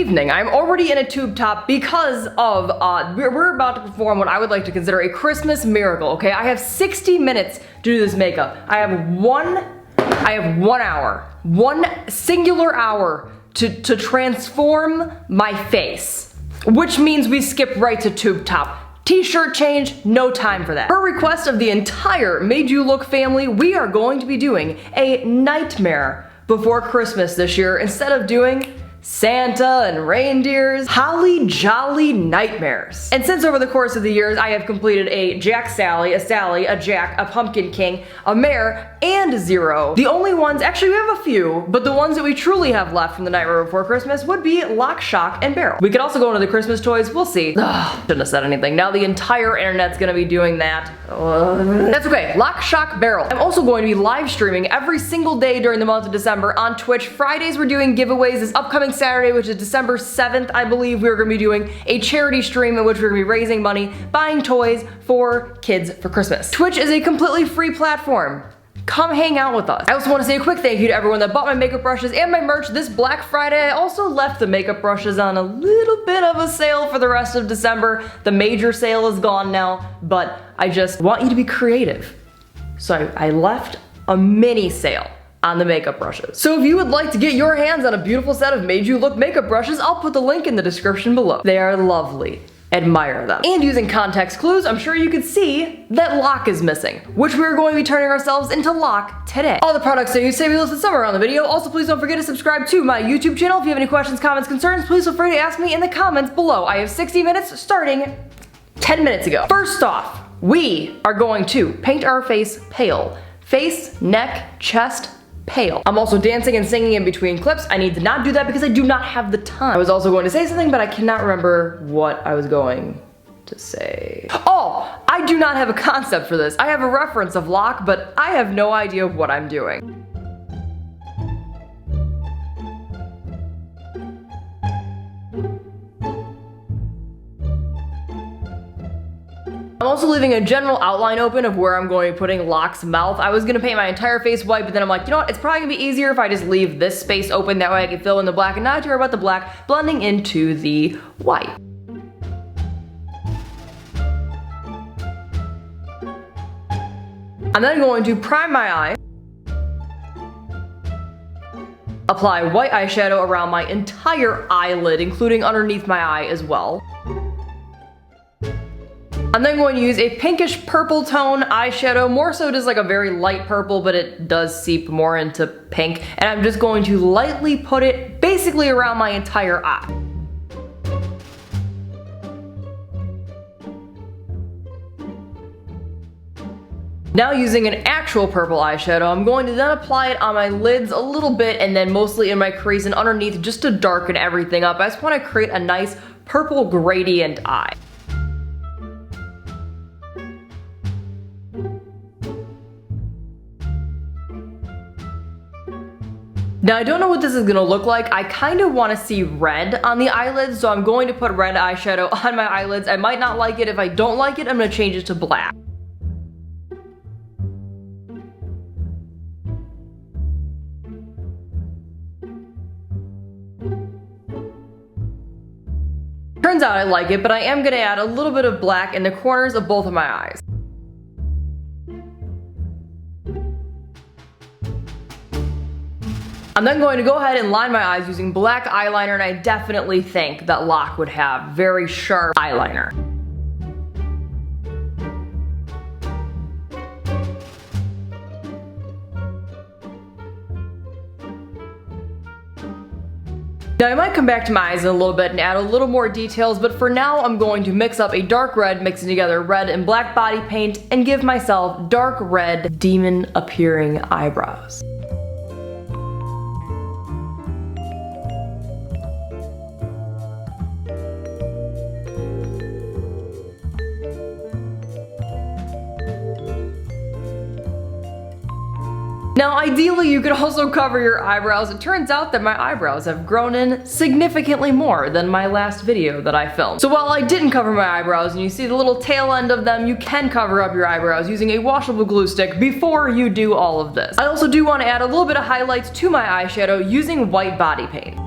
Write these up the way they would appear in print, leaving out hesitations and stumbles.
evening. I'm already in a tube top because of, we're about to perform what I would like to consider a Christmas miracle, okay? I have 60 minutes to do this makeup. I have one hour, one singular hour to transform my face, which means we skip right to tube top. T-shirt change, no time for that. Per request of the entire Made You Look family, we are going to be doing a nightmare before Christmas this year instead of doing Santa and reindeers, holly jolly nightmares. And since over the course of the years I have completed a Jack Sally, a Sally, a Jack, a Pumpkin King, a Mare, and a Zero, the only ones, actually we have a few, but the ones that we truly have left from the Nightmare Before Christmas would be Lock, Shock, and Barrel. We could also go into the Christmas toys, we'll see. Ugh, shouldn't have said anything. Now the entire internet's gonna be doing that. That's okay, Lock, Shock, Barrel. I'm also going to be live streaming every single day during the month of December on Twitch. Fridays we're doing giveaways. This upcoming Saturday, which is December 7th, I believe, we're gonna be doing a charity stream in which we're gonna be raising money, buying toys for kids for Christmas. Twitch is a completely free platform. Come hang out with us. I also want to say a quick thank you to everyone that bought my makeup brushes and my merch this Black Friday. I also left the makeup brushes on a little bit of a sale for the rest of December. The major sale is gone now, but I just want you to be creative. So I left a mini sale on the makeup brushes. So if you would like to get your hands on a beautiful set of Made You Look makeup brushes, I'll put the link in the description below. They are lovely. Admire them. And using context clues, I'm sure you could see that Lock is missing, which we're going to be turning ourselves into Lock today. All the products that you say we listed somewhere on the video. Also, please don't forget to subscribe to my YouTube channel. If you have any questions, comments, concerns, please feel free to ask me in the comments below. I have 60 minutes starting 10 minutes ago. First off, we are going to paint our face pale. Face, neck, chest, pale. I'm also dancing and singing in between clips. I need to not do that because I do not have the time. I was also going to say something, but I cannot remember what I was going to say. Oh, I do not have a concept for this. I have a reference of Lock, but I have no idea what I'm doing. I'm also leaving a general outline open of where I'm going to be putting Lock's mouth. I was gonna paint my entire face white, but then I'm like, you know what, it's probably gonna be easier if I just leave this space open, that way I can fill in the black and not care about the black blending into the white. I'm then going to prime my eye, apply white eyeshadow around my entire eyelid, including underneath my eye as well. I'm then going to use a pinkish purple tone eyeshadow, more so just like a very light purple, but it does seep more into pink, and I'm just going to lightly put it basically around my entire eye. Now using an actual purple eyeshadow, I'm going to then apply it on my lids a little bit and then mostly in my crease and underneath just to darken everything up. I just want to create a nice purple gradient eye. Now I don't know what this is gonna look like. I kind of want to see red on the eyelids, so I'm going to put red eyeshadow on my eyelids. I might not like it. If I don't like it, I'm gonna change it to black. Turns out I like it, but I am gonna add a little bit of black in the corners of both of my eyes. I'm then going to go ahead and line my eyes using black eyeliner, and I definitely think that Lock would have very sharp eyeliner. Now I might come back to my eyes in a little bit and add a little more details, but for now I'm going to mix up a dark red, mixing together red and black body paint, and give myself dark red demon appearing eyebrows. Now ideally you could also cover your eyebrows. It turns out that my eyebrows have grown in significantly more than my last video that I filmed. So while I didn't cover my eyebrows and you see the little tail end of them, you can cover up your eyebrows using a washable glue stick before you do all of this. I also do want to add a little bit of highlights to my eyeshadow using white body paint.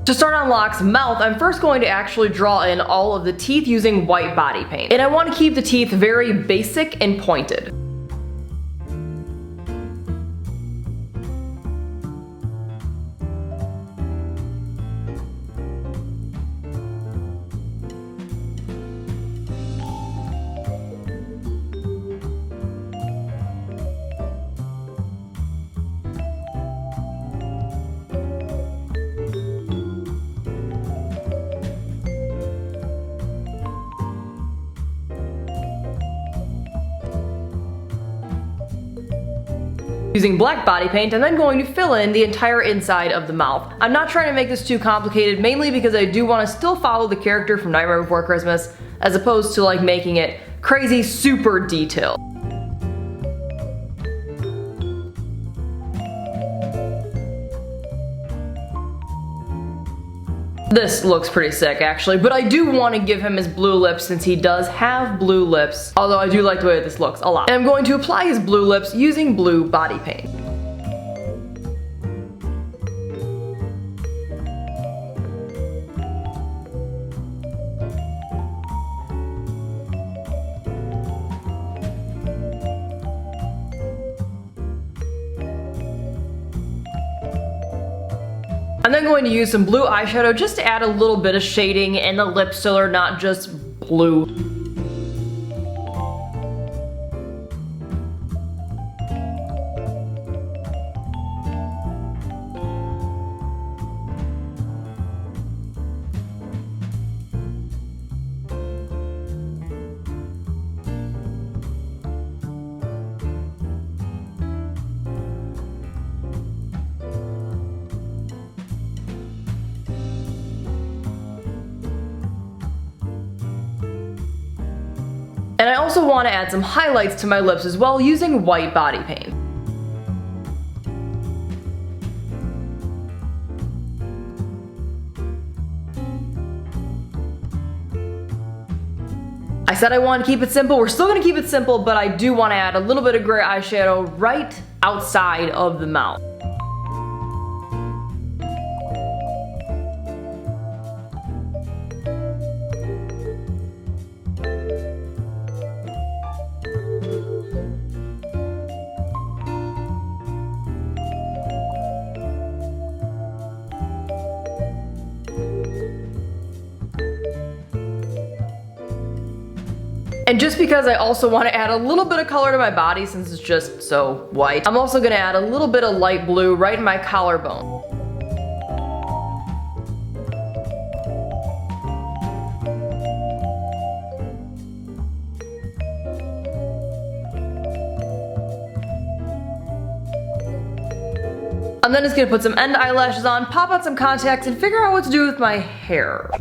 To start on Locke's mouth, I'm first going to actually draw in all of the teeth using white body paint. And I want to keep the teeth very basic and pointed. Using black body paint, I'm then going to fill in the entire inside of the mouth. I'm not trying to make this too complicated, mainly because I do want to still follow the character from Nightmare Before Christmas, as opposed to like making it crazy super detailed. This looks pretty sick actually, but I do want to give him his blue lips since he does have blue lips, although I do like the way this looks a lot. And I'm going to apply his blue lips using blue body paint. I'm then going to use some blue eyeshadow just to add a little bit of shading and the lips so they're not just blue. And I also want to add some highlights to my lips as well using white body paint. I said I want to keep it simple. We're still going to keep it simple, but I do want to add a little bit of gray eyeshadow right outside of the mouth. And just because I also want to add a little bit of color to my body since it's just so white, I'm also going to add a little bit of light blue right in my collarbone. I'm then just going to put some end eyelashes on, pop out some contacts, and figure out what to do with my hair.